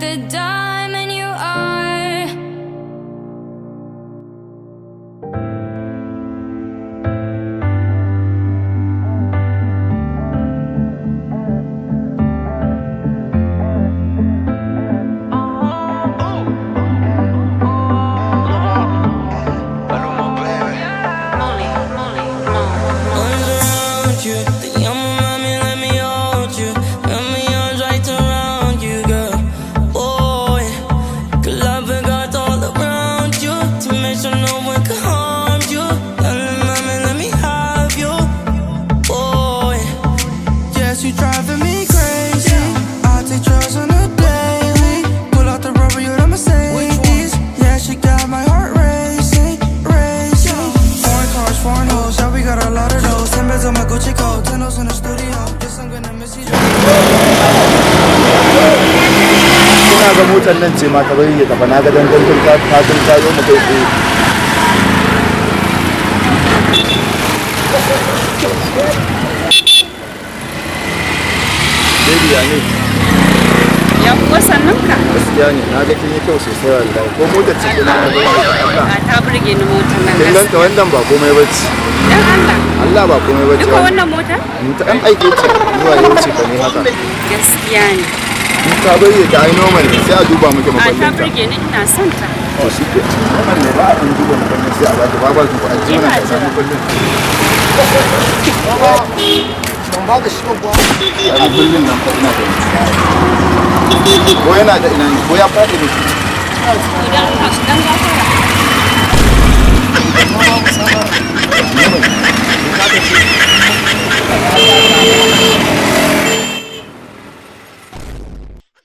the diamond you are. ga motar nan ce ma ta bari ya tafa na ga dangantar ta zo mu kai tsaye. Baby ya ne? Ya kuwa sannan ka? Gaskiya ne, na ga kin yi kyau sosai wallahi. Ko motar ce na ga ta burge ni motar nan. Kin ganta wannan ba komai bace. Dan Allah. Allah ba komai bace. Duka wannan mota? Ta dan aike ce zuwa yau ce ka ne haka. Gaskiya ne. In ka bari ta yi normal sai a duba muke maballin ta. Ta burge ni ina son ta. To shi ke. Wannan ne ba a duba maballin sai a ba ta ba duba a ji wannan ta maballin. Ban ba ka shi ba kuwa. A maballin nan fa ina da ko yana da ina ne ko ya faɗi ne. Idan ka shi dan gafara. Ne ba mu saba. Ne ba. Ka ta ce.